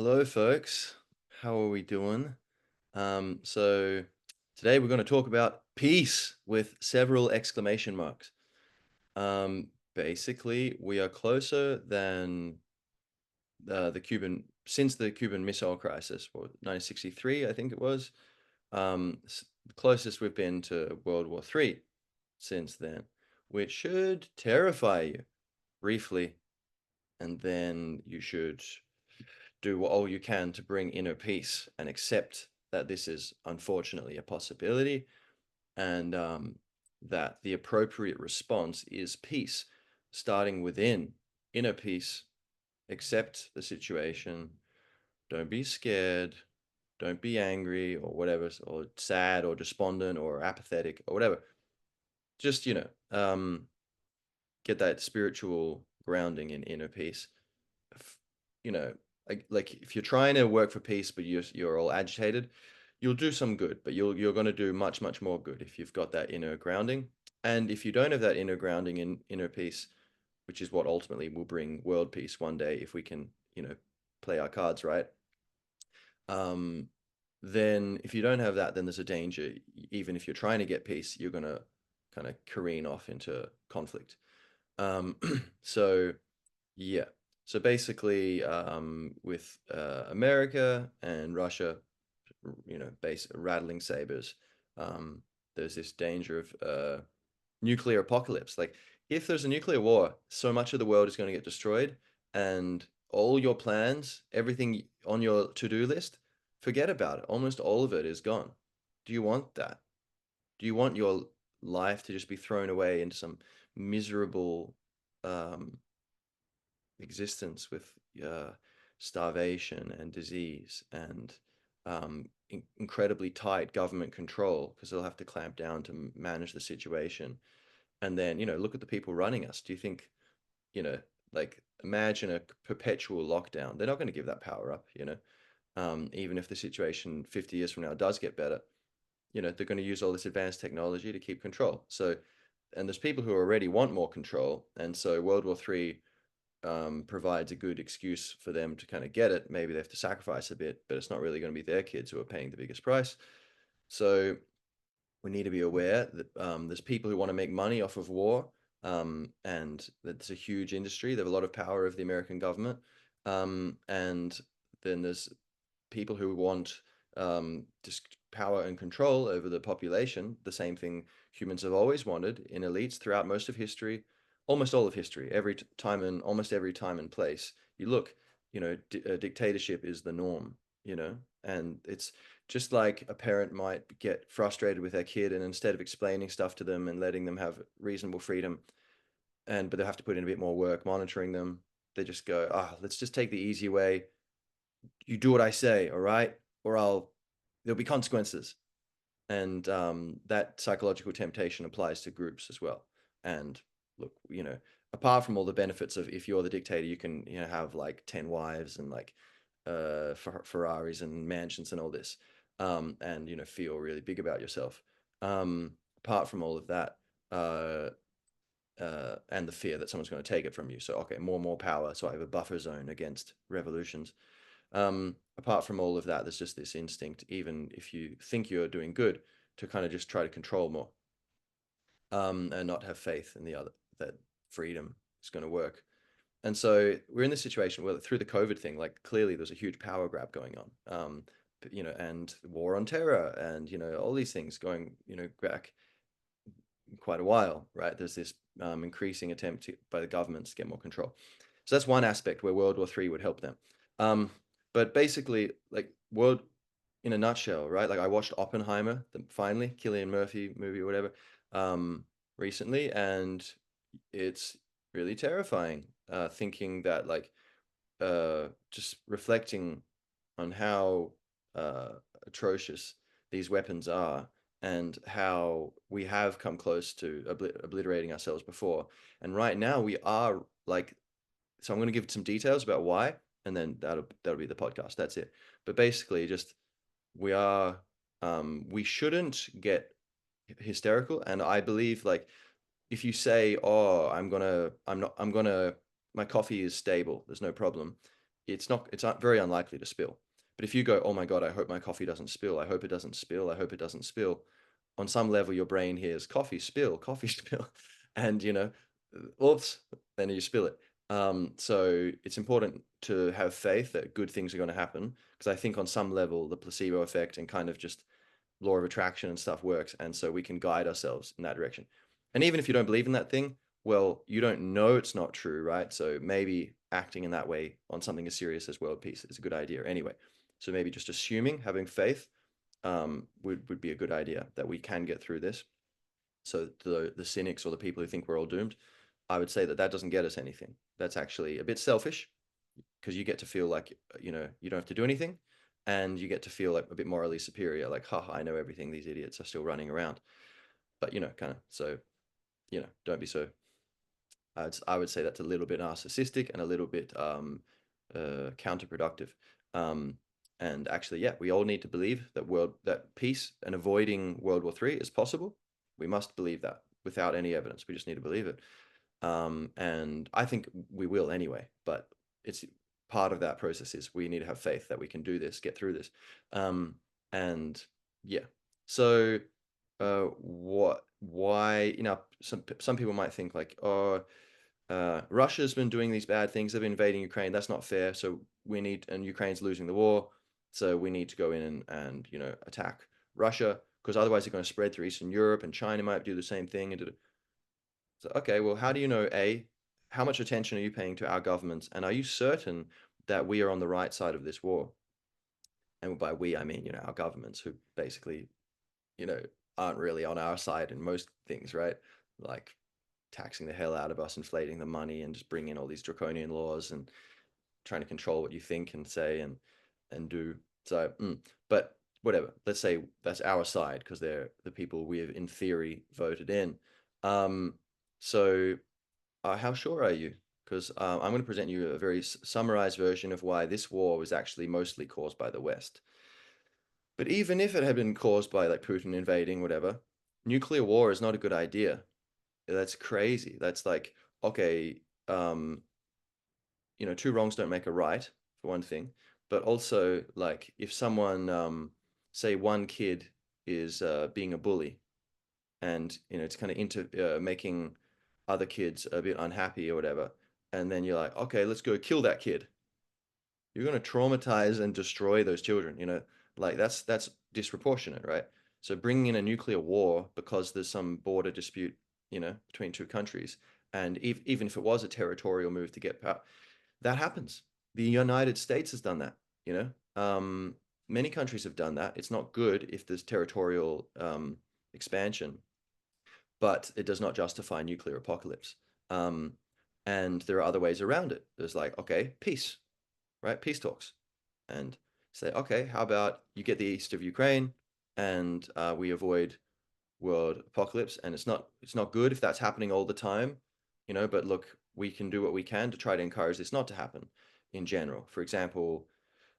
Hello, folks. How are we doing? So today we're going to talk about peace with several exclamation marks. Basically, we are closer than since the Cuban Missile Crisis, or 1963, I think it was. The closest we've been to World War III since then, which should terrify you briefly, and then you should do all you can to bring inner peace and accept that this is unfortunately a possibility, and that the appropriate response is peace, starting within inner peace. Accept the situation. Don't be scared. Don't be angry or whatever, or sad or despondent or apathetic or whatever. Just, get that spiritual grounding in inner peace. You know, like if you're trying to work for peace, but you're all agitated, you'll do some good, but you're going to do much more good if you've got that inner grounding. And if you don't have that inner grounding in inner peace, which is what ultimately will bring world peace one day, if we can, play our cards right. Um, then if you don't have that, then there's a danger. Even if you're trying to get peace, you're gonna kind of careen off into conflict. Um, so yeah. So basically, with America and Russia, rattling sabers, um, there's this danger of nuclear apocalypse. Like, if there's a nuclear war, so much of the world is going to get destroyed, and all your plans, everything on your to-do list, forget about it. Almost all of it is gone. Do you want that? Do you want your life to just be thrown away into some miserable um, existence with uh, starvation and disease and incredibly tight government control because they'll have to clamp down to manage the situation? And then, look at the people running us. Do you think, you know, like, imagine a perpetual lockdown? They're not going to give that power up, even if the situation 50 years from now does get better. They're going to use all this advanced technology to keep control. So, and there's people who already want more control. And so World War III provides a good excuse for them to kind of get it. Maybe they have to sacrifice a bit, but it's not really going to be their kids who are paying the biggest price. So we need to be aware that there's people who want to make money off of war, and that's a huge industry. They have a lot of power over the American government, and then there's people who want just power and control over the population. The same thing humans have always wanted in elites throughout most of history, almost all of history. Every time and almost every time and place you look, dictatorship is the norm. And it's just like a parent might get frustrated with their kid, and instead of explaining stuff to them and letting them have reasonable freedom, but they have to put in a bit more work monitoring them, they just go, let's just take the easy way. You do what I say, all right? Or there'll be consequences. And that psychological temptation applies to groups as well. And look, apart from all the benefits of, if you're the dictator, you can, have like 10 wives and like Ferraris and mansions and all this, and feel really big about yourself. Apart from all of that, uh, and the fear that someone's going to take it from you. So okay, more power. So I have a buffer zone against revolutions. Apart from all of that, there's just this instinct, even if you think you're doing good, to kind of just try to control more, and not have faith in the other, that freedom is going to work. And so we're in this situation where, through the COVID thing, like, clearly there's a huge power grab going on, and war on terror, and all these things going, back quite a while, right? There's this increasing attempt by the governments to get more control. So that's one aspect where World War III would help them. But basically, like, world in a nutshell, right? Like, I watched Oppenheimer, finally, Cillian Murphy movie or whatever, recently, and it's really terrifying, thinking that, like, just reflecting on how atrocious these weapons are, and how we have come close to obliterating ourselves before. And right now we are, like, so I'm going to give some details about why, and then that'll be the podcast. That's it. But basically, just, we are, we shouldn't get hysterical. And I believe, like, if you say, "Oh, I'm not, I'm gonna, my coffee is stable, there's no problem," it's very unlikely to spill. But if you go, oh my God, I hope my coffee doesn't spill. I hope it doesn't spill. I hope it doesn't spill. On some level, your brain hears coffee spill, and oops, then you spill it. So it's important to have faith that good things are going to happen, because I think on some level the placebo effect and kind of just law of attraction and stuff works, and so we can guide ourselves in that direction. And even if you don't believe in that thing, well, you don't know it's not true, right? So maybe acting in that way on something as serious as world peace is a good idea anyway. So maybe just assuming, having faith, would be a good idea, that we can get through this. So the cynics or the people who think we're all doomed, I would say that that doesn't get us anything. That's actually a bit selfish, because you get to feel like, you don't have to do anything, and you get to feel like a bit morally superior, like, haha, I know everything, these idiots are still running around. But kind of, so don't be so. I would say that's a little bit narcissistic and a little bit counterproductive. Um, and actually, yeah, we all need to believe that peace and avoiding World War III is possible. We must believe that without any evidence. We just need to believe it. And I think we will anyway. But it's part of that process is we need to have faith that we can do this, get through this. And yeah, so why, some people might think like, oh, Russia's been doing these bad things. They've been invading Ukraine. That's not fair. So and Ukraine's losing the war. So we need to go in and attack Russia, because otherwise they're going to spread through Eastern Europe, and China might do the same thing. So, okay, well, how do you know, how much attention are you paying to our governments? And are you certain that we are on the right side of this war? And by we, I mean, our governments, who basically, you know, aren't really on our side in most things, right? Like taxing the hell out of us, inflating the money, and just bringing in all these draconian laws and trying to control what you think and say and do. So, but whatever. Let's say that's our side, because they're the people we have, in theory, voted in. Um, so, how sure are you? Because I'm going to present you a very summarized version of why this war was actually mostly caused by the West. But even if it had been caused by like Putin invading, whatever, nuclear war is not a good idea. That's crazy. That's like, okay, two wrongs don't make a right, for one thing. But also, like, if someone, say one kid is being a bully, and it's kind of into making other kids a bit unhappy or whatever, and then you're like, okay, let's go kill that kid. You're going to traumatize and destroy those children. Like that's disproportionate, right? So bringing in a nuclear war because there's some border dispute, between two countries, and even if it was a territorial move to get power, that happens. The United States has done that. You know, many countries have done that. It's not good if there's territorial expansion, but it does not justify nuclear apocalypse. Um, and there are other ways around it. There's like, okay, peace, right? Peace talks, and say, okay, how about you get the east of Ukraine, and we avoid world apocalypse. And it's not good if that's happening all the time, but look, we can do what we can to try to encourage this not to happen in general. For example,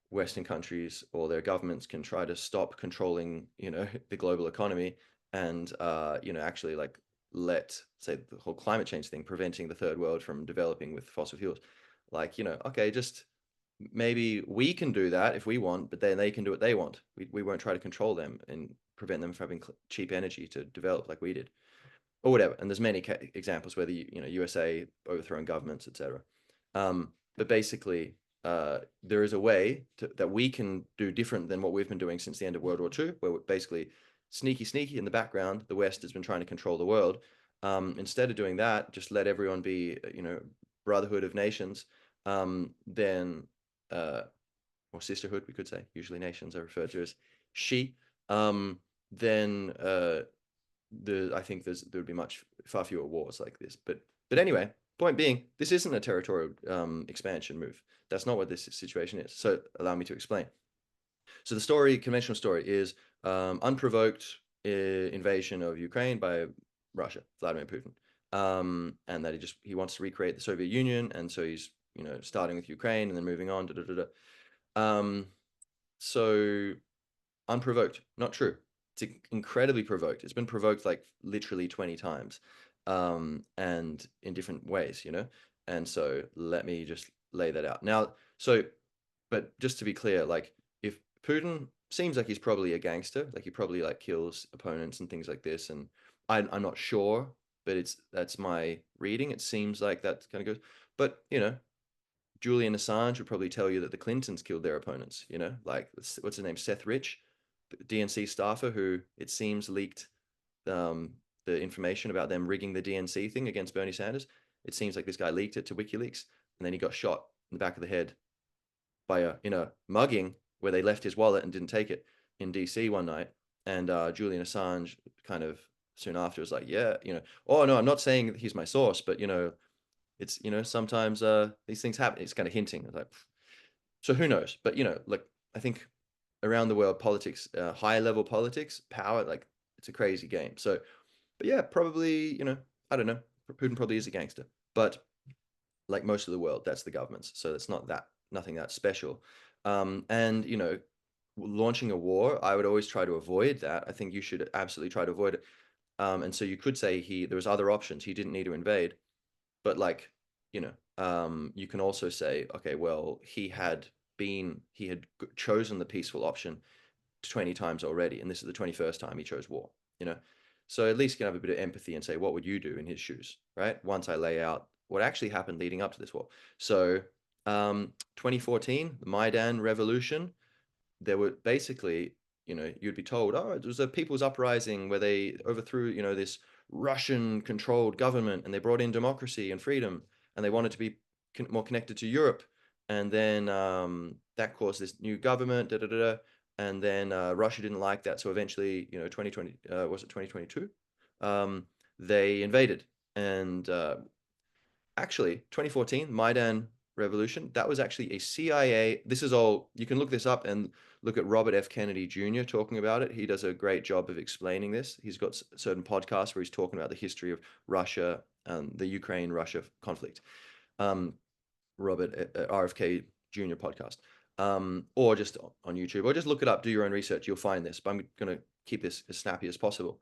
Western countries or their governments can try to stop controlling, the global economy, and actually like let, say, the whole climate change thing, preventing the third world from developing with fossil fuels. Like, okay, just maybe we can do that if we want, but then they can do what they want. We won't try to control them and prevent them from having cheap energy to develop like we did, or whatever. And there's many examples where the USA overthrowing governments, etc. But basically, there is a way that we can do different than what we've been doing since the end of World War II, where we're basically sneaky in the background, the West has been trying to control the world. Instead of doing that, just let everyone be, brotherhood of nations. Then or sisterhood, we could say. Usually nations are referred to as she. Then I think there would be far fewer wars like this. But anyway, point being, this isn't a territorial expansion move. That's not what this situation is. So allow me to explain. So the conventional story is unprovoked invasion of Ukraine by Russia, Vladimir Putin, and that he wants to recreate the Soviet Union, and so he's starting with Ukraine and then moving on. So unprovoked, not true. It's incredibly provoked. It's been provoked like literally 20 times, and in different ways, And so let me just lay that out. Now, so but just to be clear, like if Putin seems like he's probably a gangster, like he probably like kills opponents and things like this, and I'm not sure, but that's my reading. It seems like that kind of goes, but Julian Assange would probably tell you that the Clintons killed their opponents. Like what's his name, Seth Rich, the DNC staffer, who it seems leaked um, the information about them rigging the DNC thing against Bernie Sanders. It seems like this guy leaked it to WikiLeaks, and then he got shot in the back of the head by a mugging where they left his wallet and didn't take it in DC one night. And Julian Assange kind of soon after was like, yeah, oh no, I'm not saying he's my source, but it's sometimes these things happen. It's kind of hinting. It's like, so who knows? But like I think around the world, politics, high level politics, power, like it's a crazy game. So, but yeah, probably I don't know. Putin probably is a gangster, but like most of the world, that's the governments. So it's nothing that special. And launching a war, I would always try to avoid that. I think you should absolutely try to avoid it. And so you could say there was other options. He didn't need to invade, but like, you can also say, okay, well, he had chosen the peaceful option 20 times already, and this is the 21st time he chose war, you know? So at least you can have a bit of empathy and say, what would you do in his shoes, right? Once I lay out what actually happened leading up to this war. So 2014, the Maidan Revolution, there were basically, you'd be told, oh, it was a people's uprising where they overthrew, this Russian controlled government and they brought in democracy and freedom and they wanted to be more connected to Europe. And then that caused this new government, da da da. Da. And then Russia didn't like that. So eventually, 2020, was it 2022? They invaded. And actually 2014 Maidan Revolution, that was actually a CIA. This is all, you can look this up and look at Robert F. Kennedy Jr. talking about it. He does a great job of explaining this. He's got certain podcasts where he's talking about the history of Russia and the Ukraine Russia conflict. um, Robert RFK Jr. podcast, or just on YouTube, or just look it up, do your own research, you'll find this, but I'm going to keep this as snappy as possible.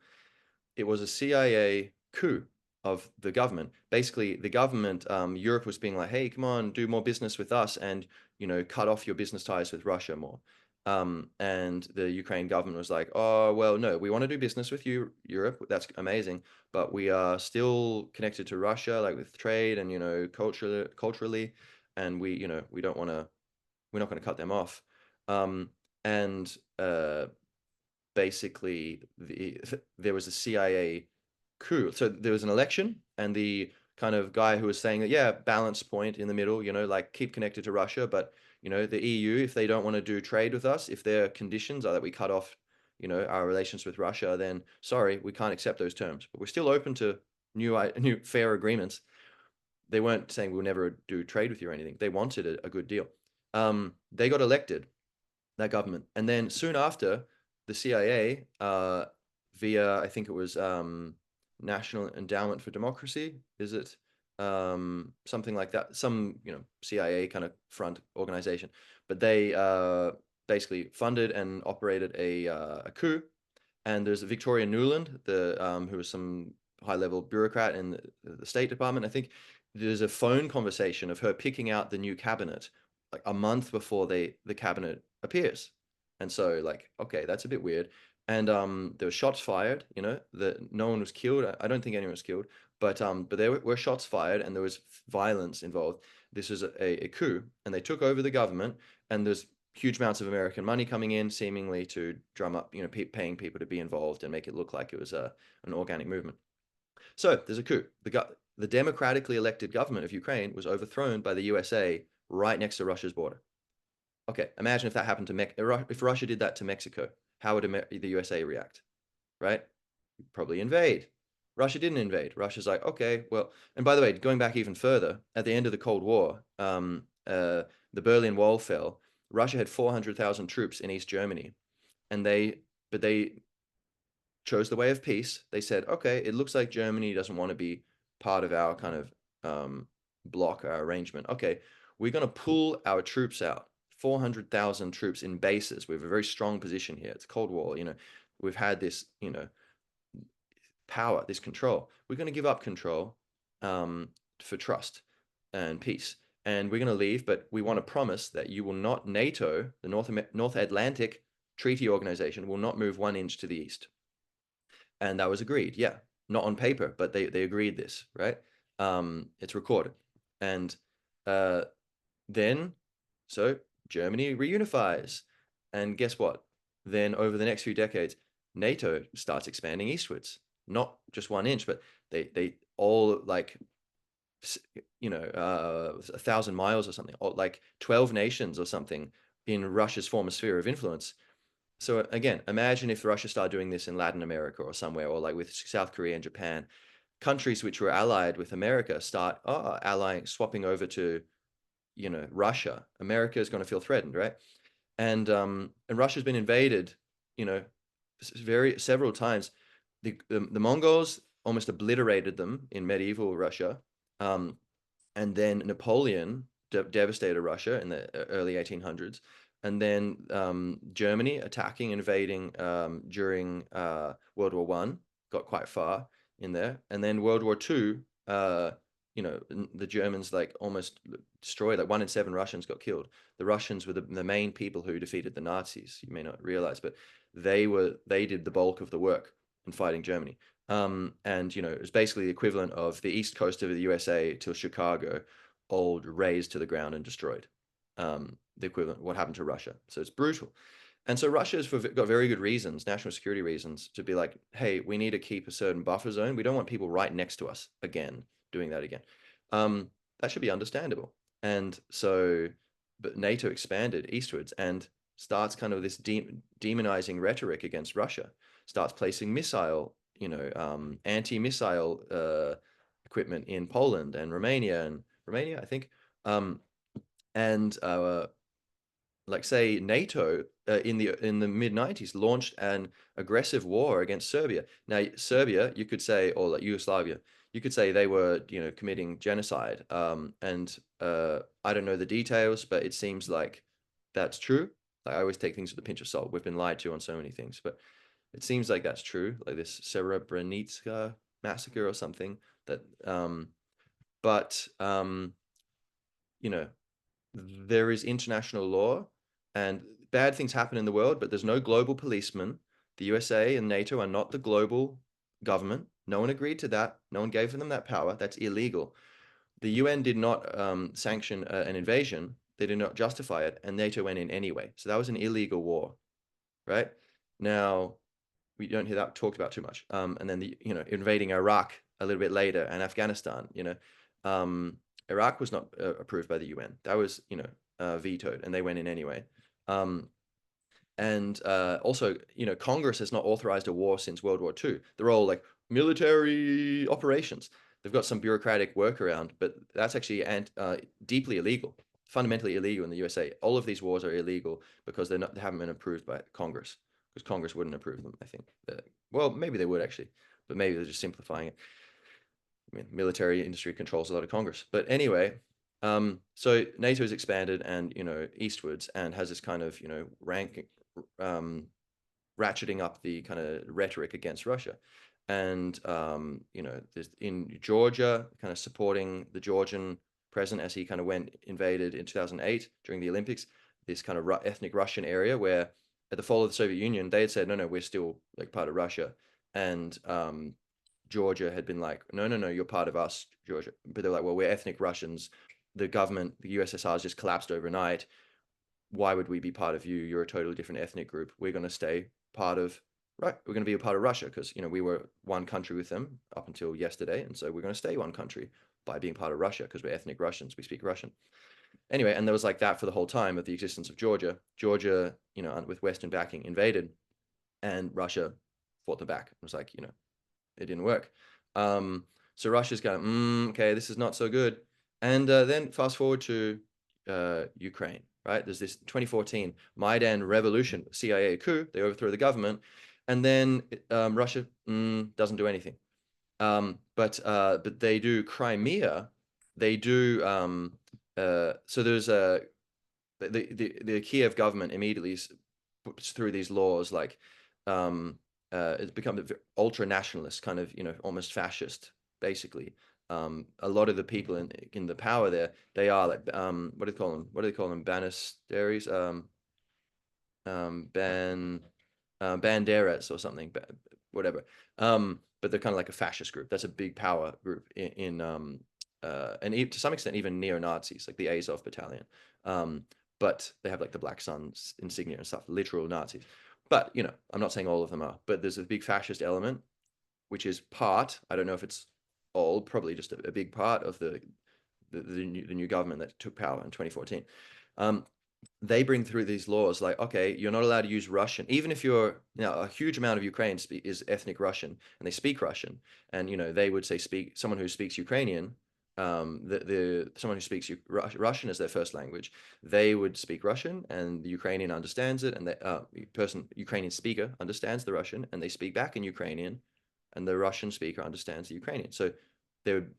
It was a CIA coup of the government. Basically, the government, Europe was being like, hey, come on, do more business with us and, cut off your business ties with Russia more. And the Ukraine government was like, oh, well, no, we want to do business with you, Europe. That's amazing. But we are still connected to Russia, like with trade and, culturally. And we don't want to, we're not going to cut them off. Um, and basically there was a CIA coup. So there was an election, and the kind of guy who was saying that, yeah, balance point in the middle, like keep connected to Russia, but the EU, if they don't want to do trade with us, if their conditions are that we cut off, our relations with Russia, then sorry, we can't accept those terms. But we're still open to new fair agreements. They weren't saying we'll never do trade with you or anything. They wanted a good deal. They got elected, that government. And then soon after, the CIA, via, I think it was National Endowment for Democracy, is it? Something like that, some, CIA kind of front organization, but they basically funded and operated a coup. And there's Victoria Nuland, who was some high-level bureaucrat in the State Department. I think there's a phone conversation of her picking out the new cabinet like a month before the cabinet appears. And so like, okay, that's a bit weird. And there were shots fired, that no one was killed. I don't think anyone was killed, but there were shots fired and there was violence involved. This was a coup, and they took over the government, and there's huge amounts of American money coming in, seemingly to drum up, paying people to be involved and make it look like it was an organic movement. So there's a coup. The democratically elected government of Ukraine was overthrown by the USA right next to Russia's border. Okay, imagine if that happened to if Russia did that to Mexico, how would the USA react? Right? Probably invade. Russia didn't invade. Russia's like, okay, well, and by the way, going back even further, at the end of the Cold War, the Berlin Wall fell. Russia had 400,000 troops in East Germany, and they chose the way of peace. They said, okay, it looks like Germany doesn't want to be part of our kind of block, our arrangement. Okay, we're going to pull our troops out. 400,000 troops in bases. We have a very strong position here. It's Cold War. We've had this, power, this control. We're going to give up control for trust and peace. and we're going to leave, but we want to promise that you will not, NATO, the North Atlantic Treaty Organization, will not move 1 inch to the east. And that was agreed. Yeah, not on paper, but they agreed this, right? It's recorded. And uh, then, so Germany reunifies. And guess what? Then over the next few decades, NATO starts expanding eastwards, not just 1 inch, but they all like, 1,000 miles or something, or like 12 nations or something in Russia's former sphere of influence. So again, imagine if Russia started doing this in Latin America or somewhere, or like with South Korea and Japan. Countries which were allied with America start allying, swapping over to, Russia. America is going to feel threatened, right? And Russia's been invaded, you know, several times. The Mongols almost obliterated them in medieval Russia, and then Napoleon devastated Russia in the early 1800s, and then Germany attacking, invading during World War One, got quite far in there, and then World War Two, the Germans like almost destroyed. Like 1 in 7 Russians got killed. The Russians were the main people who defeated the Nazis. You may not realize, but they did the bulk of the work in fighting Germany. And it was basically the equivalent of the east coast of the USA to Chicago, all razed to the ground and destroyed. The equivalent, what happened to Russia. So it's brutal. And so Russia has got very good reasons, national security reasons, to be like, hey, we need to keep a certain buffer zone. We don't want people right next to us again, doing that again. That should be understandable. And so, but NATO expanded eastwards and starts kind of this demonizing rhetoric against Russia, starts placing anti-missile equipment in Poland and Romania, I think. And like say NATO in the mid-90s launched an aggressive war against Serbia. Now Serbia, you could say, or like Yugoslavia, you could say they were committing genocide. And I don't know the details, but it seems like that's true. Like, I always take things with a pinch of salt. We've been lied to on so many things, but it seems like that's true. Like this Srebrenica massacre or something. That but there is international law, and bad things happen in the world, but there's no global policeman. The USA and NATO are not the global government. No one agreed to that. No one gave them that power. That's illegal. The UN did not sanction an invasion. They did not justify it, and NATO went in anyway. So that was an illegal war, right? Now, we don't hear that talked about too much. And then invading Iraq a little bit later, and Afghanistan. Iraq was not approved by the UN. That was vetoed, and they went in anyway. And also, Congress has not authorized a war since World War II. They're all like military operations. They've got some bureaucratic workaround, but that's actually deeply illegal, fundamentally illegal in the USA. All of these wars are illegal because they haven't been approved by Congress, because Congress wouldn't approve them, I think. Well, maybe they would actually, but maybe they're just simplifying it. I mean, military industry controls a lot of Congress. But anyway, so NATO has expanded and, eastwards, and has this kind of, ratcheting up the kind of rhetoric against Russia. And, there's in Georgia, kind of supporting the Georgian president as he kind of invaded in 2008 during the Olympics, this kind of ethnic Russian area where at the fall of the Soviet Union, they had said, no, we're still like part of Russia. And Georgia had been like, no, you're part of us, Georgia. But they're like, well, we're ethnic Russians. The government, the USSR has just collapsed overnight. Why would we be part of you? You're a totally different ethnic group. We're going to stay part of, right? We're going to be a part of Russia because, we were one country with them up until yesterday. And so we're going to stay one country by being part of Russia because we're ethnic Russians. We speak Russian. Anyway, and there was like that for the whole time of the existence of Georgia. Georgia, with Western backing, invaded, and Russia fought them back. It was like, it didn't work. So Russia's going, okay, this is not so good. And then fast forward to Ukraine, right? There's this 2014 Maidan revolution, CIA coup. They overthrow the government, and then Russia doesn't do anything. But they do Crimea. They do. So there's the Kiev government immediately puts through these laws like. It's become ultra nationalist, kind of, almost fascist, basically. a lot of the people in the power there, they are like what do they call them? What do they call them? Banisteries, ban banderas or something, whatever. But they're kind of like a fascist group. That's a big power group and to some extent even neo-Nazis, like the Azov battalion. Um, but they have like the Black Sun's insignia and stuff, literal Nazis. But I'm not saying all of them are, but there's a big fascist element, which is I don't know if it's all, probably just a big part of the new government that took power in 2014. Um, they bring through these laws like, okay, you're not allowed to use Russian, even if a huge amount of Ukraine is ethnic Russian and they speak Russian, and they would say someone who speaks Ukrainian, someone who speaks Russian as their first language, they would speak Russian and the Ukrainian understands it, and the Ukrainian speaker understands the Russian and they speak back in Ukrainian, and the Russian speaker understands the Ukrainian. So they would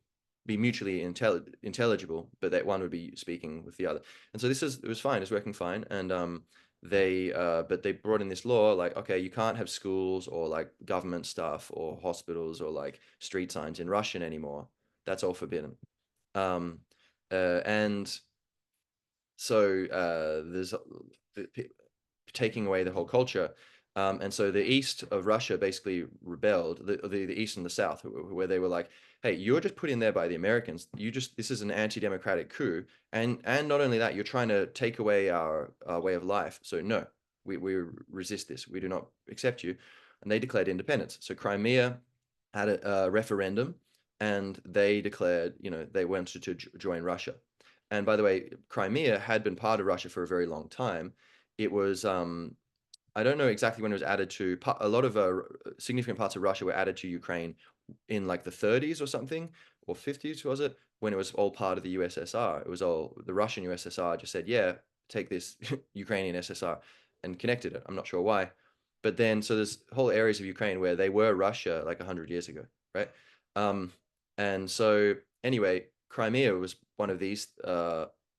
be mutually intelligible, but that one would be speaking with the other. And so it was fine, it's working fine. And but they brought in this law like, okay, you can't have schools or like government stuff or hospitals or like street signs in Russian anymore. That's all forbidden. And so there's taking away the whole culture. And so the east of Russia basically rebelled, the east and the south, where they were like, hey, you're just put in there by the Americans. This is an anti-democratic coup. And not only that, you're trying to take away our way of life. So no, we resist this. We do not accept you. And they declared independence. So Crimea had a referendum, and they declared, they wanted to join Russia. And by the way, Crimea had been part of Russia for a very long time. It was I don't know exactly when it was added to. A lot of significant parts of Russia were added to Ukraine in like the 30s or something, or 50s, was it? When it was all part of the USSR. It was all the Russian USSR just said, yeah, take this Ukrainian SSR and connected it. I'm not sure why. But then, so there's whole areas of Ukraine where they were Russia like 100 years ago, right? Um, and so, anyway, Crimea was one of these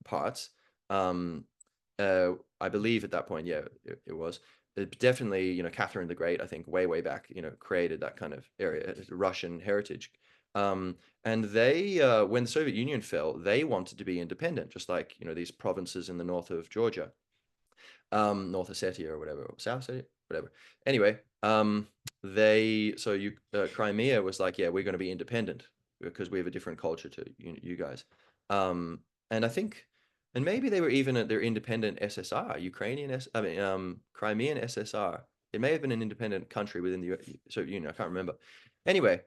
parts. Um, I believe at that point, yeah, it was. Definitely, Catherine the Great, I think, way back, created that kind of area, Russian heritage. And when the Soviet Union fell, they wanted to be independent, just like, these provinces in the north of Georgia, North Ossetia or whatever, or South Ossetia, whatever. Anyway, Crimea was like, yeah, we're going to be independent because we have a different culture to you guys. And I think, and maybe they were even at their independent SSR, Crimean SSR. It may have been an independent country within the Soviet Union. I can't remember. Anyway,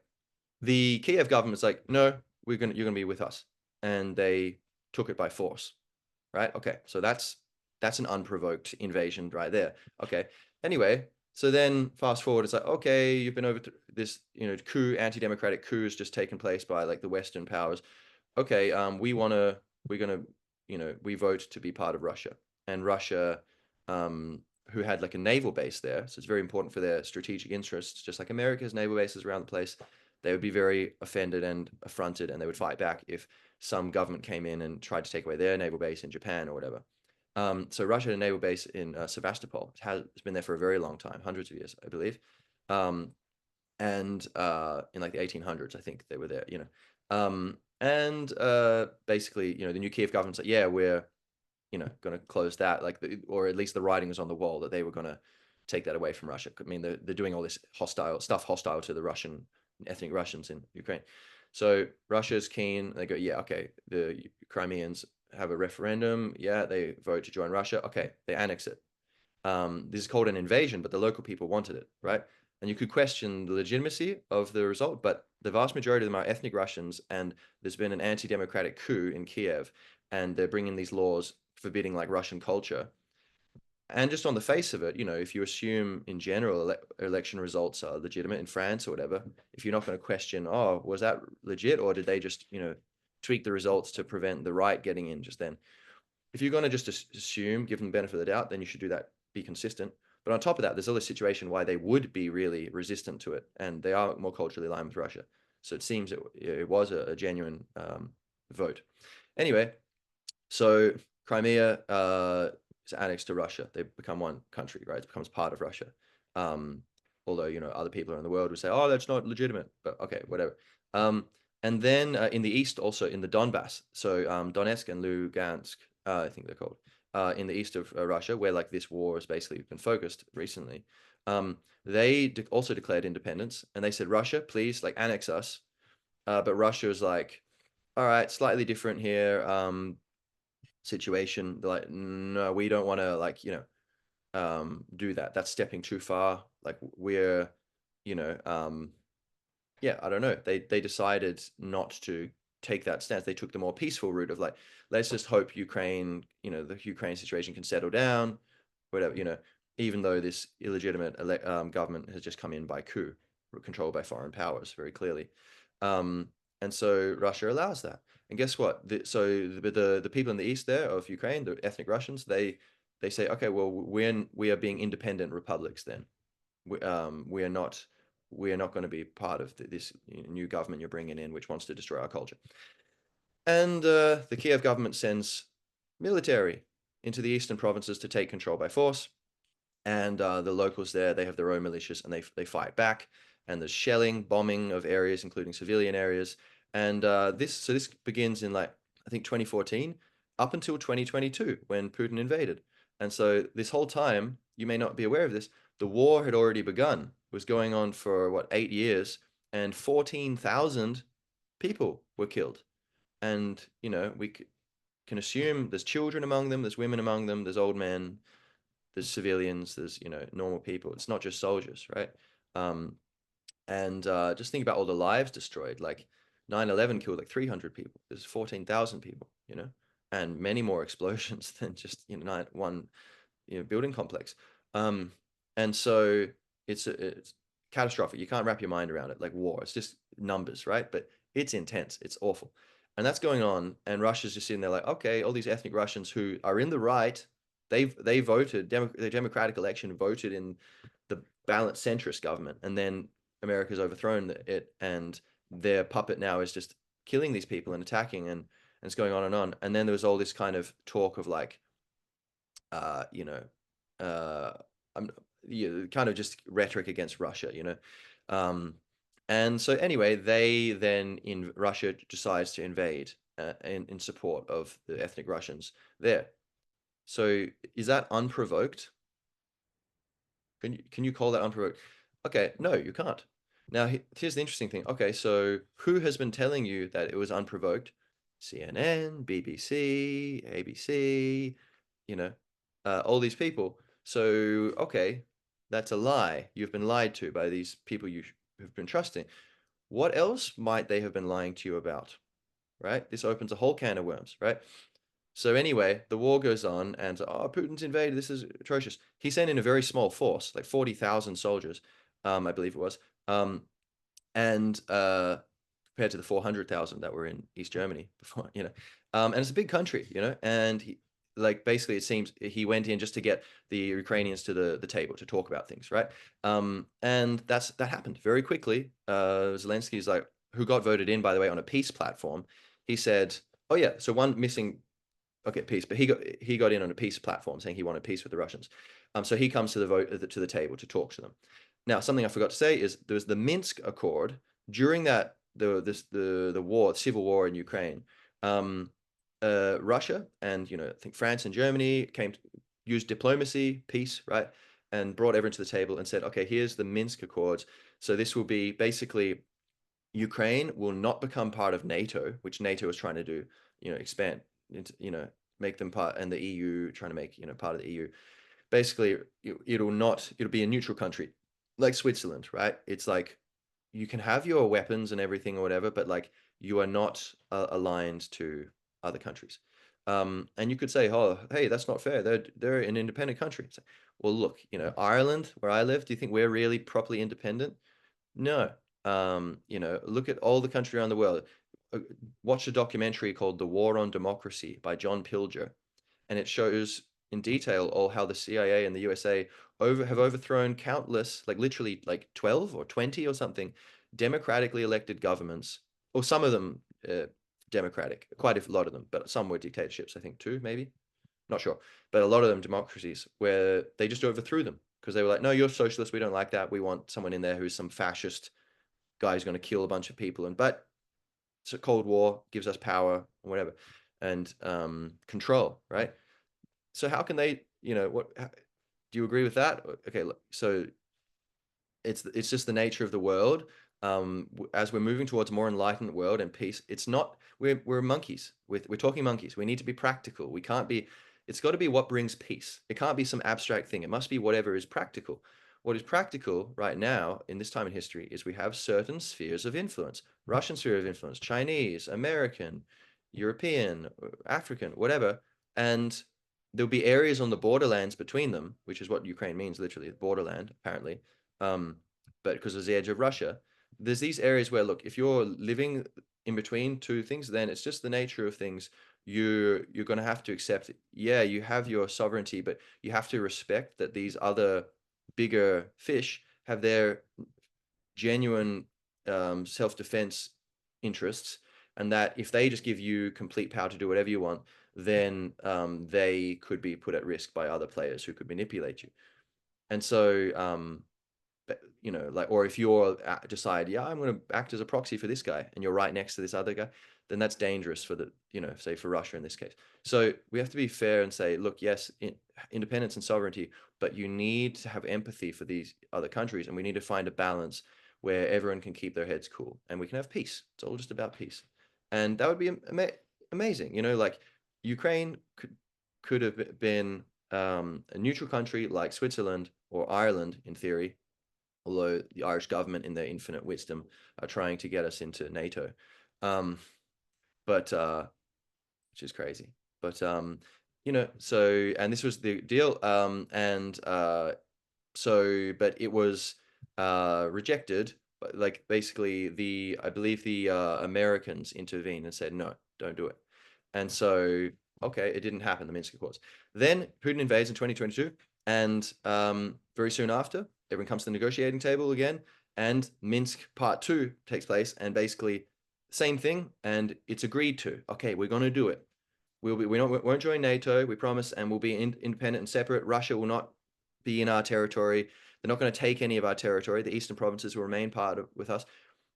the Kiev government's like, no, you're gonna be with us, and they took it by force, right? Okay, so that's an unprovoked invasion right there. Okay. Anyway, so then fast forward, it's like, okay, you've been over this, anti-democratic coup has just taken place by like the Western powers. Okay, we're gonna, we vote to be part of Russia, and Russia, who had like a naval base there, so it's very important for their strategic interests, just like America's naval bases around the place. They would be very offended and affronted, and they would fight back if some government came in and tried to take away their naval base in Japan or whatever. So Russia had a naval base in Sevastopol. It's been there for a very long time, hundreds of years, I believe. And in like the 1800s, I think they were there, and basically, the new Kiev government's like, yeah, we're, going to close that, like, or at least the writing was on the wall that they were going to take that away from Russia. I mean, they're doing all this hostile to the Russian ethnic Russians in Ukraine. So Russia's keen. They go, yeah, okay, the Crimeans have a referendum. Yeah, they vote to join Russia. Okay, they annex it. This is called an invasion, but the local people wanted it, right? And you could question the legitimacy of the result, but the vast majority of them are ethnic Russians, and there's been an anti-democratic coup in Kiev, and they're bringing these laws forbidding like Russian culture. And just on the face of it, if you assume in general election results are legitimate in France or whatever, if you're not going to question, oh, was that legit, or did they just, tweak the results to prevent the right getting in just then? If you're going to just assume, give them the benefit of the doubt, then you should do that, be consistent. But on top of that, there's other situation why they would be really resistant to it, and they are more culturally aligned with Russia. So it seems it was a genuine vote. Anyway, so Crimea is annexed to Russia. They become one country, right? It becomes part of Russia. Although, other people in the world would say, oh, that's not legitimate. But okay, whatever. And then in the east, also in the Donbass, so Donetsk and Lugansk, I think they're called, in the east of Russia, where like this war has basically been focused recently. They also declared independence, and they said, Russia, please like annex us. But Russia is like, all right, slightly different here situation. They're like, no, we don't want to like do that. That's stepping too far. Like we're, you know, yeah, I don't know. They decided not to take that stance. They took the more peaceful route of like, let's just hope Ukraine, the Ukraine situation can settle down, whatever, even though this illegitimate government has just come in by coup, controlled by foreign powers, very clearly. Um, and so Russia allows that. And guess what? The people in the east there of Ukraine, the ethnic Russians, they say, okay, well, we are being independent republics then. We are not going to be part of this new government you're bringing in, which wants to destroy our culture. And the Kiev government sends military into the eastern provinces to take control by force. And the locals there, they have their own militias, and they fight back. And there's shelling, bombing of areas, including civilian areas. And this begins in like I think 2014 up until 2022 when Putin invaded. And so this whole time, you may not be aware of this, the war had already begun. It was going on for what 8 years, and 14,000 people were killed. And we can assume there's children among them, there's women among them, there's old men, there's civilians, there's normal people. It's not just soldiers, right? Um, and just think about all the lives destroyed. Like 9/11 killed like 300 people. There's 14,000 people, and many more explosions than just one building complex. Um, and so it's catastrophic. You can't wrap your mind around it. Like war, it's just numbers, right? But it's intense. It's awful, and that's going on. And Russia's just sitting there like, okay, all these ethnic Russians who are in the right, they voted. The democratic election voted in the balanced centrist government, and then America's overthrown it, and their puppet now is just killing these people and attacking, and it's going on and on. And then there was all this kind of talk of like uh, you know, uh, I'm kind of just rhetoric against Russia, Um, and so anyway, they then in Russia decides to invade in support of the ethnic Russians there. So is that unprovoked? Can you call that unprovoked? Okay, no, you can't. Now here's the interesting thing. Okay, so who has been telling you that it was unprovoked? CNN, BBC, ABC, you know, all these people. So okay, that's a lie. You've been lied to by these people you have been trusting. What else might they have been lying to you about? Right? This opens a whole can of worms, right? So anyway, the war goes on, and Putin's invaded. This is atrocious. He sent in a very small force, like 40,000 soldiers, I believe it was, and compared to the 400,000 that were in East Germany before, and it's a big country, and like basically it seems he went in just to get the Ukrainians to the table to talk about things, right? And that happened very quickly. Zelensky's like, who got voted in, by the way, on a peace platform. He said, "Oh yeah, so one missing." Okay, peace. But he got in on a peace platform saying he wanted peace with the Russians. So he comes to the table to talk to them. Now, something I forgot to say is there was the Minsk Accord during that the war, civil war in Ukraine. Um, Russia and I think France and Germany used diplomacy, peace, right, and brought everyone to the table and said, okay, here's the Minsk Accords. So this will be basically Ukraine will not become part of NATO, which NATO is trying to do, expand into, make them part, and the EU trying to make, part of the EU. Basically, it'll be a neutral country, like Switzerland, right? It's like you can have your weapons and everything or whatever, but like you are not aligned to other countries. And you could say, oh, hey, that's not fair. They're an independent country. Like, well, look, Ireland, where I live, do you think we're really properly independent? No. Look at all the country around the world. Uh, Watch a documentary called The War on Democracy by John Pilger, and it shows in detail all how the CIA and the USA have overthrown countless, like literally like 12 or 20 or something, democratically elected governments, or some of them democratic, quite a lot of them, but some were dictatorships, I think too, maybe. Not sure. But a lot of them democracies where they just overthrew them because they were like, no, you're socialist. We don't like that. We want someone in there who's some fascist guy who's going to kill a bunch of people. But So Cold War gives us power or whatever, and control, right? So how can they, do you agree with that? Okay, look, so it's just the nature of the world. As we're moving towards a more enlightened world and peace, it's not we're monkeys. We're talking monkeys. We need to be practical. We can't be. It's got to be what brings peace. It can't be some abstract thing. It must be whatever is practical. What is practical right now in this time in history is we have certain spheres of influence. Russian sphere of influence, Chinese, American, European, African, whatever, and there'll be areas on the borderlands between them, which is what Ukraine means, literally, borderland, apparently, um, but because it's the edge of Russia, there's these areas where, look, if you're living in between two things, then it's just the nature of things. You're going to have to accept, yeah, you have your sovereignty, but you have to respect that these other bigger fish have their genuine self-defense interests, and that if they just give you complete power to do whatever you want, then they could be put at risk by other players who could manipulate you. And so like, or if you're decide, yeah, I'm going to act as a proxy for this guy, and you're right next to this other guy, then that's dangerous for the, say for Russia in this case. So we have to be fair and say, look, yes, independence and sovereignty, but you need to have empathy for these other countries, and we need to find a balance where everyone can keep their heads cool, and we can have peace. It's all just about peace, and that would be amazing. Like Ukraine could have been a neutral country like Switzerland or Ireland in theory, although the Irish government, in their infinite wisdom, are trying to get us into NATO, um, but which is crazy. But so and this was the deal, and but it was rejected. But like basically, I believe the Americans intervened and said no, don't do it. And so okay, it didn't happen. The Minsk Accords. Then Putin invades in 2022, and very soon after, everyone comes to the negotiating table again, and Minsk Part Two takes place, and basically same thing, and it's agreed to. Okay, we're going to do it. We won't join NATO, we promise, and we'll be independent and separate. Russia will not be in our territory. They're not going to take any of our territory. The eastern provinces will remain with us,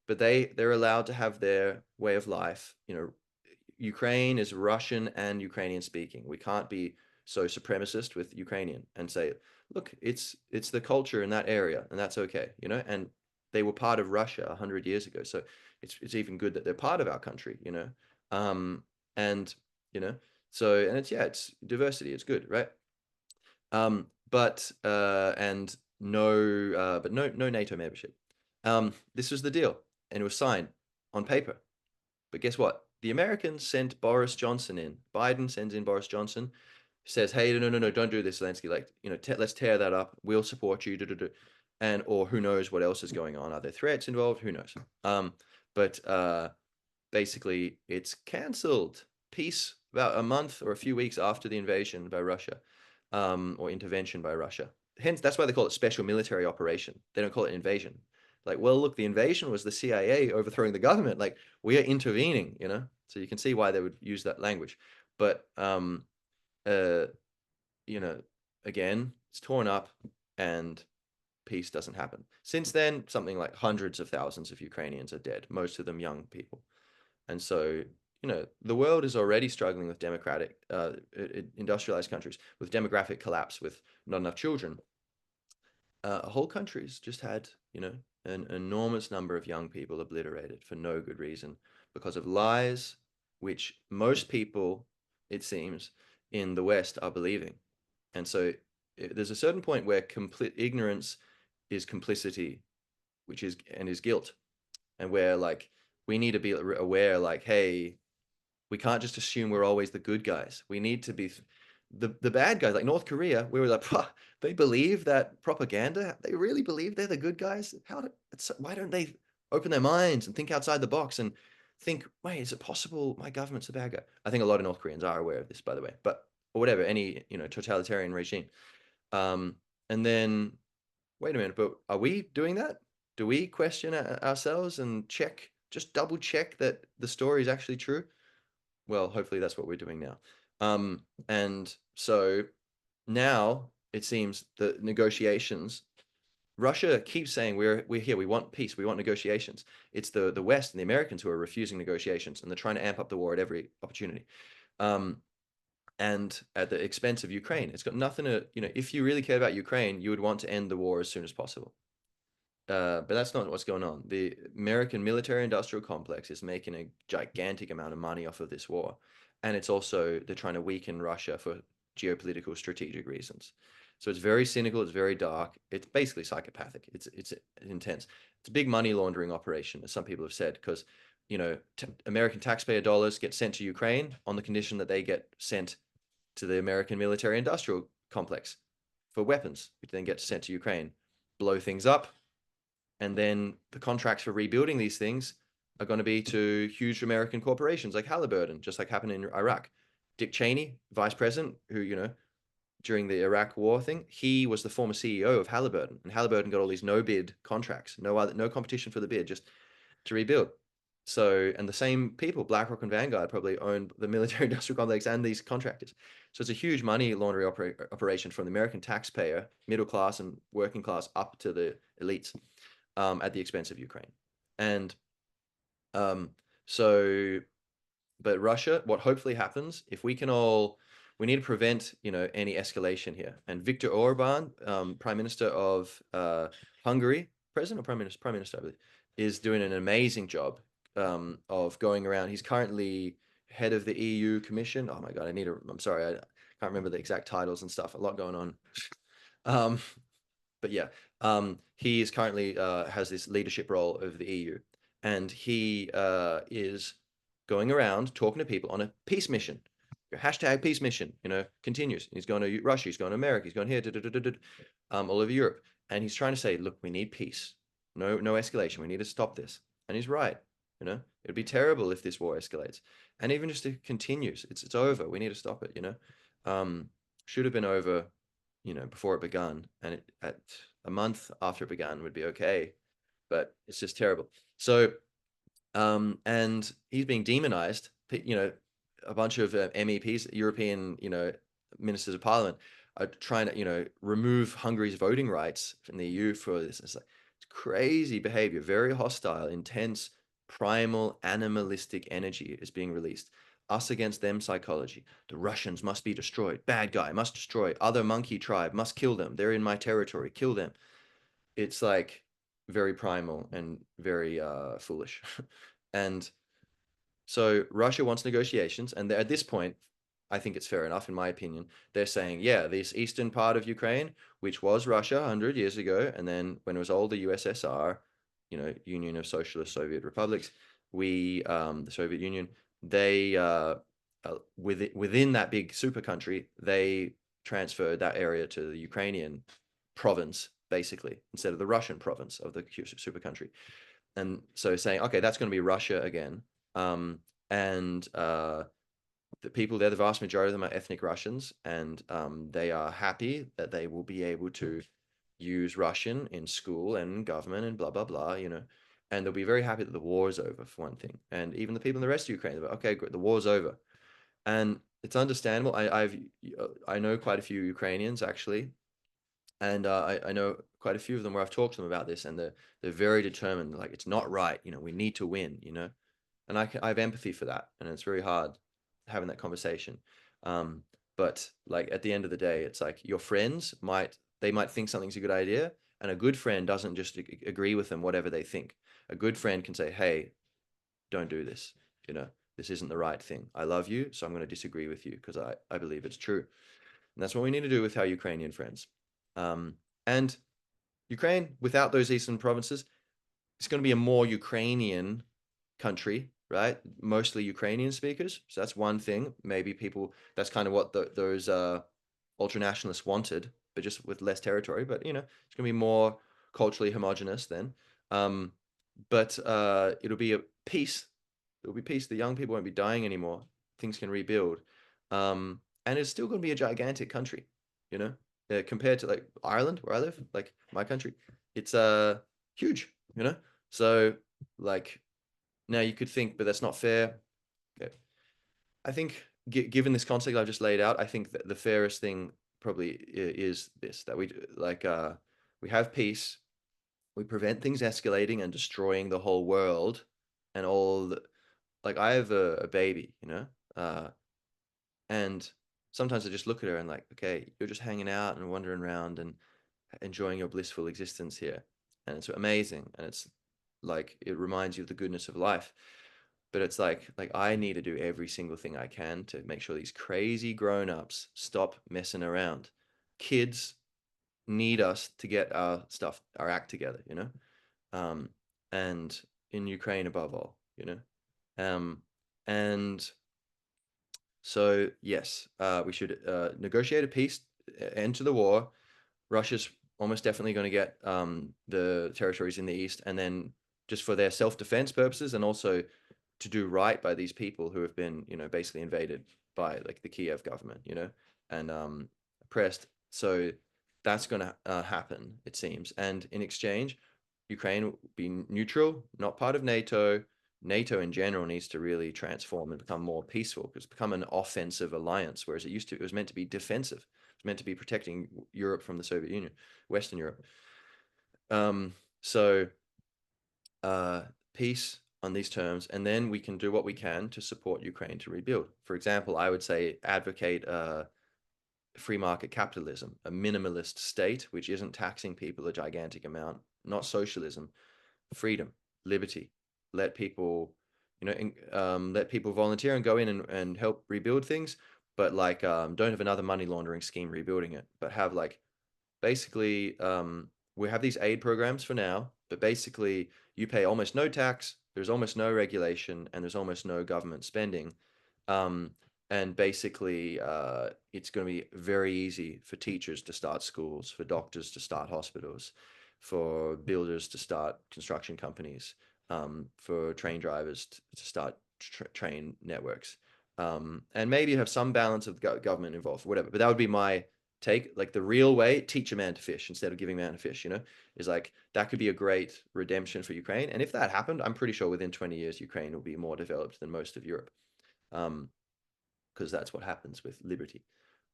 but they're allowed to have their way of life. Ukraine is Russian and Ukrainian speaking. We can't be so supremacist with Ukrainian and say, look, it's the culture in that area, and that's okay, And they were part of Russia 100 years ago, so it's even good that they're part of our country. And you know, so and it's diversity. It's good, right? But and no, but no NATO membership. This was the deal, and it was signed on paper. But guess what? The Americans sent Boris Johnson in. Biden sends in Boris Johnson, says, "Hey, no, don't do this, Zelensky. Like, let's tear that up. We'll support you." And or who knows what else is going on? Are there threats involved? Who knows? But basically, it's cancelled. Peace about a month or a few weeks after the invasion by Russia, or intervention by Russia. Hence, that's why they call it special military operation. They don't call it invasion. Like, well, look, the invasion was the CIA overthrowing the government. Like, we are intervening. So you can see why they would use that language. But uh, you know, again, it's torn up, and peace doesn't happen. Since then, something like hundreds of thousands of Ukrainians are dead, most of them young people. And so, the world is already struggling with industrialized countries, with demographic collapse, with not enough children. Whole countries just had, an enormous number of young people obliterated for no good reason because of lies, which most people, it seems, in the West are believing. And so there's a certain point where complete ignorance is complicity, which is guilt, and where like we need to be aware, like, hey, we can't just assume we're always the good guys. We need to be the bad guys. Like North Korea, we were like, they believe that propaganda. They really believe they're the good guys. Why don't they open their minds and think outside the box and think, wait, is it possible my government's a bad guy? I think a lot of North Koreans are aware of this, by the way. But or whatever, any totalitarian regime. Um, and then wait a minute, but are we doing that? Do we question ourselves and just double check that the story is actually true? Well, hopefully that's what we're doing now. And so now it seems the negotiations Russia keeps saying we're here, we want peace, we want negotiations. It's the West and the Americans who are refusing negotiations, and they're trying to amp up the war at every opportunity. Um, and at the expense of Ukraine. It's got nothing to, if you really care about Ukraine, you would want to end the war as soon as possible. But that's not what's going on. The American military industrial complex is making a gigantic amount of money off of this war. And it's also, they're trying to weaken Russia for geopolitical strategic reasons. So it's very cynical, it's very dark, it's basically psychopathic. It's intense. It's a big money laundering operation, as some people have said, because American taxpayer dollars get sent to Ukraine on the condition that they get sent to the American military industrial complex for weapons, which then get sent to Ukraine, blow things up, and then the contracts for rebuilding these things are going to be to huge American corporations like Halliburton, just like happened in Iraq. Dick Cheney, vice president, who, during the Iraq war thing, he was the former CEO of Halliburton, and Halliburton got all these no bid contracts, no competition for the bid, just to rebuild. So, and the same people, BlackRock and Vanguard, probably owned the military industrial complex and these contractors. So it's a huge money laundering operation from the American taxpayer, middle class and working class, up to the elites, at the expense of Ukraine. And um, so, but Russia, what hopefully happens, if we can all, we need to prevent, any escalation here. And Viktor Orban, Prime Minister of Hungary, President or Prime Minister, I believe, is doing an amazing job of going around. He's currently head of the EU Commission. Oh my God, I'm sorry, I can't remember the exact titles and stuff. A lot going on. Um, but yeah, he is currently has this leadership role over the EU, and he is going around talking to people on a peace mission. Hashtag peace mission, continues. He's going to Russia, he's going to America, he's going here, all over Europe, and he's trying to say, look, we need peace, no escalation. We need to stop this, and he's right. It'd be terrible if this war escalates, and even just if it continues, it's over. We need to stop it. Should have been over before it began, and at a month after it began would be okay, but it's just terrible. So, and he's being demonized. A bunch of MEPs, European, ministers of parliament, are trying to, remove Hungary's voting rights from the EU for this. It's crazy behavior, very hostile, intense, primal, animalistic energy is being released. Us against them psychology. The Russians must be destroyed. Bad guy must destroy. Other monkey tribe must kill them. They're in my territory. Kill them. It's like very primal and very foolish. And so Russia wants negotiations, and at this point, I think it's fair enough, in my opinion. They're saying, yeah, this eastern part of Ukraine, which was Russia 100 years ago, and then when it was all the USSR, Union of Socialist Soviet Republics, the Soviet Union, they within that big super country, they transferred that area to the Ukrainian province, basically, instead of the Russian province of the super country. And so saying, okay, that's going to be Russia again. And the people there, the vast majority of them are ethnic Russians, and they are happy that they will be able to use Russian in school and government and blah, blah, blah, and they'll be very happy that the war is over, for one thing. And even the people in the rest of Ukraine, they're like, okay, great, the war's over. And it's understandable. I know quite a few Ukrainians, actually, and I know quite a few of them where I've talked to them about this, and they're very determined. Like, it's not right. We need to win. And I have empathy for that, and it's very hard having that conversation. But like at the end of the day, it's like your friends might think something's a good idea, and a good friend doesn't just agree with them whatever they think. A good friend can say, "Hey, don't do this. This isn't the right thing. I love you, so I'm going to disagree with you because I believe it's true." And that's what we need to do with our Ukrainian friends. And Ukraine, without those eastern provinces, it's going to be a more Ukrainian country, right? Mostly Ukrainian speakers. So that's one thing. Maybe that's kind of what those ultranationalists wanted, but just with less territory. But, it's going to be more culturally homogenous then. But it'll be a peace. It'll be peace. The young people won't be dying anymore. Things can rebuild. And it's still going to be a gigantic country, compared to like Ireland, where I live, like my country. It's huge, So like now you could think, but that's not fair. Okay. I think given this concept I've just laid out, I think that the fairest thing probably is this, that we have peace, we prevent things escalating and destroying the whole world and all the, like I have a baby, you know, and sometimes I just look at her and like, okay, you're just hanging out and wandering around and enjoying your blissful existence here, and it's amazing, and it's like it reminds you of the goodness of life. But it's like I need to do every single thing I can to make sure these crazy grown-ups stop messing around. Kids need us to get our stuff, our act together, you know? Um, and in Ukraine above all, you know? And so, yes, we should negotiate a peace, end to the war. Russia's almost definitely going to get the territories in the east, and then just for their self-defense purposes, and also to do right by these people who have been, you know, basically invaded by like the Kiev government, you know, and oppressed. So that's going to happen, it seems. And in exchange, Ukraine will be neutral, not part of NATO. NATO in general needs to really transform and become more peaceful, because it's become an offensive alliance, whereas it was meant to be defensive. It's meant to be protecting Europe from the Soviet Union, Western Europe. Um, so uh, peace on these terms, and then we can do what we can to support Ukraine to rebuild. For example, I would say advocate free market capitalism, a minimalist state which isn't taxing people a gigantic amount, not socialism, freedom, liberty. Let people, you know, let people volunteer and go in and help rebuild things, but like don't have another money laundering scheme rebuilding it, but have like basically we have these aid programs for now, but basically you pay almost no tax, there's almost no regulation, and there's almost no government spending. Um, and basically, it's going to be very easy for teachers to start schools, for doctors to start hospitals, for builders to start construction companies, for train drivers to start train networks. And maybe have some balance of government involved, whatever. But that would be my take. Like the real way, teach a man to fish instead of giving a man to fish, you know, is like that could be a great redemption for Ukraine. And if that happened, I'm pretty sure within 20 years, Ukraine will be more developed than most of Europe. Um, because that's what happens with liberty.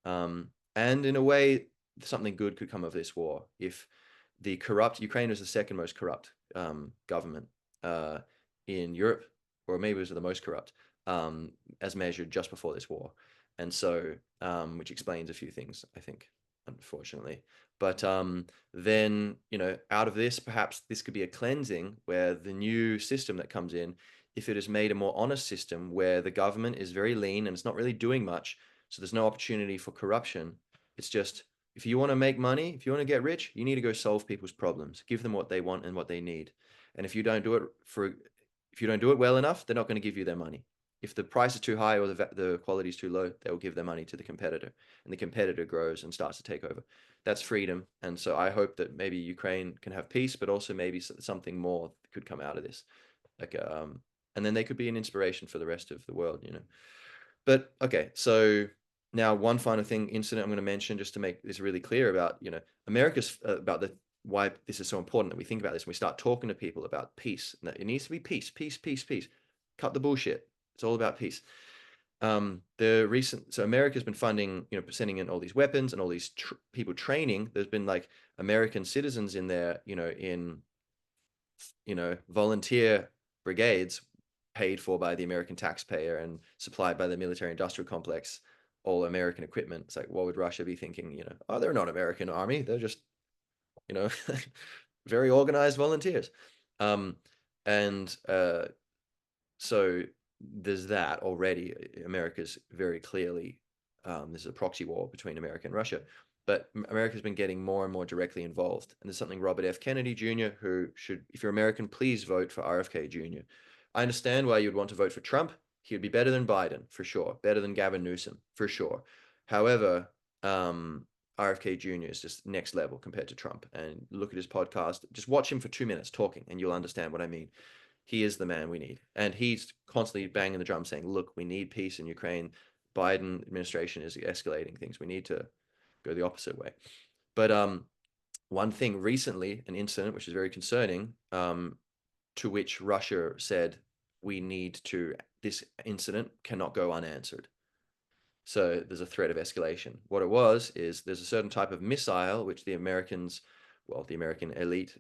And in a way, something good could come of this war if the corrupt Ukraine was the second most corrupt government uh, in Europe, or maybe it was the most corrupt, as measured just before this war, and so which explains a few things, I think, unfortunately. But then you know, out of this, perhaps this could be a cleansing where the new system that comes in, if it is made a more honest system where the government is very lean and it's not really doing much, so there's no opportunity for corruption. It's just if you want to make money, if you want to get rich, you need to go solve people's problems, give them what they want and what they need. And if you don't do it well enough, they're not going to give you their money. If the price is too high or the quality is too low, they will give their money to the competitor, and the competitor grows and starts to take over. That's freedom. And so I hope that maybe Ukraine can have peace, but also maybe something more could come out of this. Like and then they could be an inspiration for the rest of the world, you know. But okay, so now one final thing, incident I'm going to mention just to make this really clear about, you know, America's about the why this is so important that we think about this and we start talking to people about peace. And that it needs to be peace, peace, peace, peace. Cut the bullshit. It's all about peace. So America's been funding, you know, sending in all these weapons and all these people training. There's been like American citizens in there, you know, in volunteer brigades paid for by the American taxpayer and supplied by the military industrial complex, all American equipment. It's like, what would Russia be thinking? You know, oh, they're not American army. They're just, you know, very organized volunteers. And so there's that already. America's very clearly, this is a proxy war between America and Russia. But America's been getting more and more directly involved. And there's something Robert F. Kennedy Jr., who should, if you're American, please vote for RFK Jr. I understand why you'd want to vote for Trump. He would be better than Biden, for sure. Better than Gavin Newsom, for sure. However, RFK Jr. is just next level compared to Trump. And look at his podcast. Just watch him for 2 minutes talking, and you'll understand what I mean. He is the man we need. And he's constantly banging the drum saying, look, we need peace in Ukraine. Biden administration is escalating things. We need to go the opposite way. But one thing recently, an incident which is very concerning, to which Russia said, this incident cannot go unanswered. So there's a threat of escalation. What it was is there's a certain type of missile which the American elite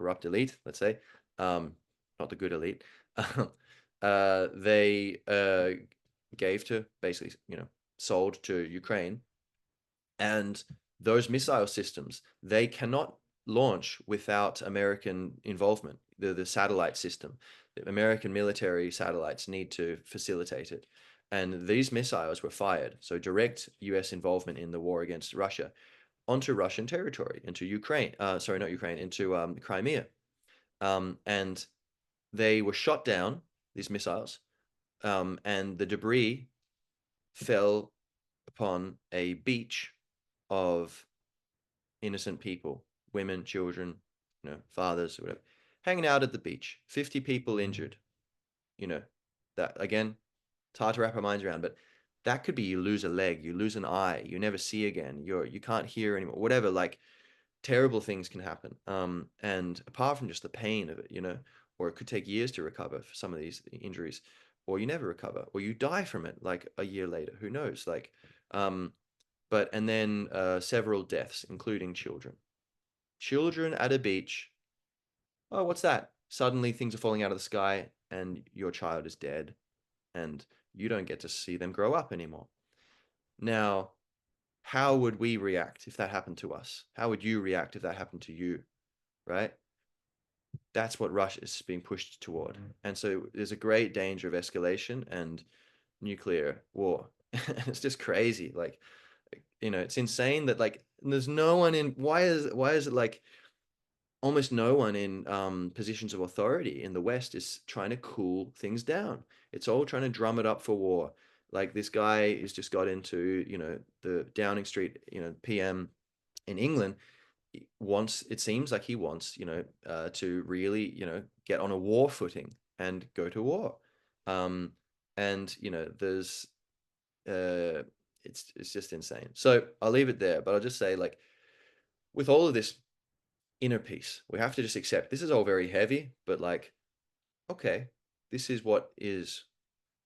corrupt elite, let's say, not the good elite, they gave to basically, sold to Ukraine. And those missile systems, they cannot launch without American involvement. The satellite system, the American military satellites need to facilitate it. And these missiles were fired, so direct US involvement in the war against Russia, onto Russian territory, into Ukraine, sorry, not Ukraine, into Crimea. And they were shot down, these missiles, and the debris fell upon a beach of innocent people, women, children, fathers, or whatever, hanging out at the beach. 50 people injured. That again, it's hard to wrap our minds around, but that could be you lose a leg, you lose an eye, you never see again, you can't hear anymore, whatever. Like terrible things can happen. And apart from just the pain of it, or it could take years to recover for some of these injuries, or you never recover, or you die from it like a year later. Who knows? Like, and then several deaths, including children. Children at a beach. Oh, what's that? Suddenly things are falling out of the sky and your child is dead and you don't get to see them grow up anymore. Now, how would we react if that happened to us? How would you react if that happened to you? Right? That's what Russia is being pushed toward. And so there's a great danger of escalation and nuclear war. It's just crazy. Like, it's insane that like there's no one in why is it like almost no one in positions of authority in the West is trying to cool things down. It's all trying to drum it up for war. Like this guy has just got into, the Downing Street, PM in England it seems like he wants, to really, get on a war footing and go to war. And, there's, it's just insane. So I'll leave it there, but I'll just say like, with all of this inner peace, we have to just accept this is all very heavy, but like, okay, this is what is.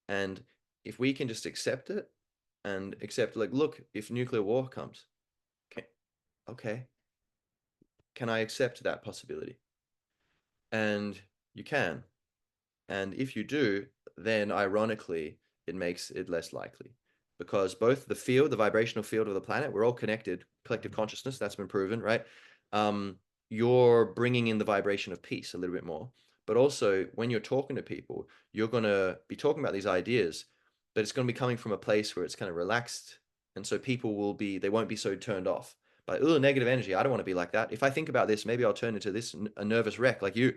And if we can just accept it and accept like, look, if nuclear war comes, okay, can I accept that possibility? And you can. And if you do, then ironically, it makes it less likely because both the vibrational field of the planet, we're all connected, collective consciousness, that's been proven, right? You're bringing in the vibration of peace a little bit more. But also, when you're talking to people, you're going to be talking about these ideas, but it's going to be coming from a place where it's kind of relaxed. And so people they won't be so turned off by, oh, negative energy. I don't want to be like that. If I think about this, maybe I'll turn into a nervous wreck like you.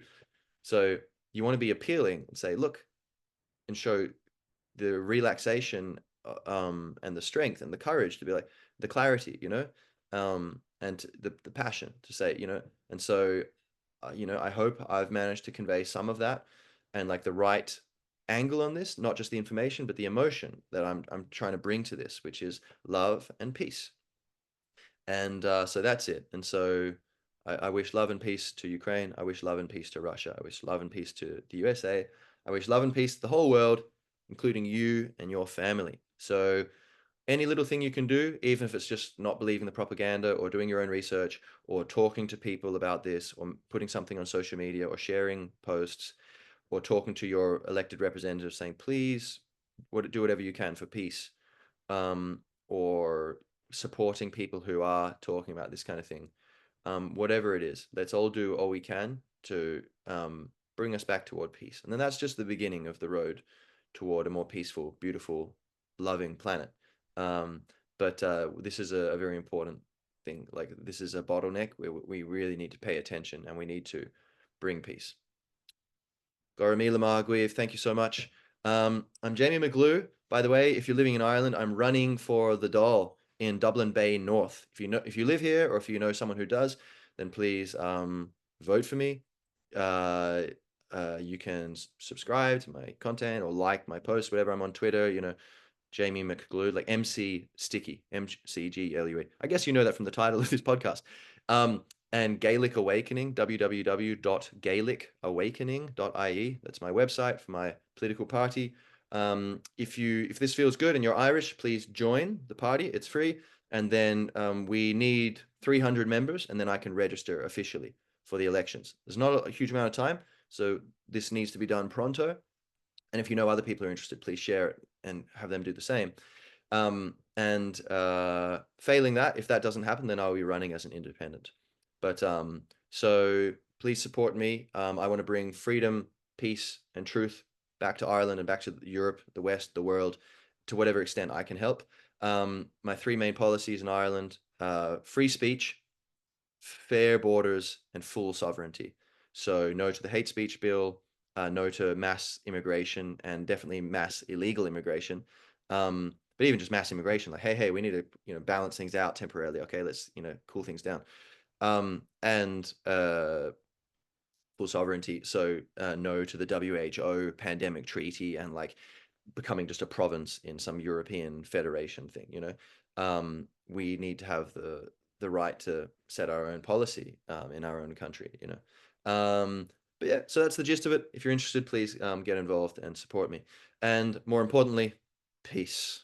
So you want to be appealing and say, look, and show the relaxation and the strength and the courage to be like the clarity, and the passion to say, and so, I hope I've managed to convey some of that and like the right angle on this, not just the information, but the emotion that I'm trying to bring to this, which is love and peace. And so that's it. And so I wish love and peace to Ukraine. I wish love and peace to Russia. I wish love and peace to the USA. I wish love and peace to the whole world, including you and your family. So any little thing you can do, even if it's just not believing the propaganda or doing your own research or talking to people about this or putting something on social media or sharing posts or talking to your elected representative saying, please do whatever you can for peace, or supporting people who are talking about this kind of thing. Whatever it is, let's all do all we can to bring us back toward peace. And then that's just the beginning of the road toward a more peaceful, beautiful, loving planet. But this is a very important thing. Like this is a bottleneck where we really need to pay attention and we need to bring peace. Goramila Margweave, thank you so much. I'm Jamie McGlue. By the way, if you're living in Ireland, I'm running for the Dáil in Dublin Bay North. If you live here or if you know someone who does, then please vote for me. You can subscribe to my content or like my posts, whatever. I'm on Twitter, Jamie McGlue, like MC Sticky, MCGLUE. I guess you know that from the title of this podcast. And Gaelic Awakening, www.gaelicawakening.ie. That's my website for my political party. If this feels good and you're Irish, please join the party. It's free. And then we need 300 members, and then I can register officially. for the elections. There's not a huge amount of time, so this needs to be done pronto. And if you know other people are interested, please share it and have them do the same. And failing that, if that doesn't happen, then I'll be running as an independent. But so please support me. I want to bring freedom, peace, and truth back to Ireland and back to Europe, the West, the world, to whatever extent I can help. My three main policies in Ireland: free speech, fair borders, and full sovereignty. So no to the hate speech bill, no to mass immigration, and definitely mass illegal immigration. But even just mass immigration, like, hey, we need to balance things out temporarily. Okay, let's cool things down. And full sovereignty. So no to the WHO pandemic treaty and like becoming just a province in some European federation thing. We need to have the right to set our own policy in our own country. But yeah, so that's the gist of it. If you're interested, please get involved and support me. And more importantly, peace.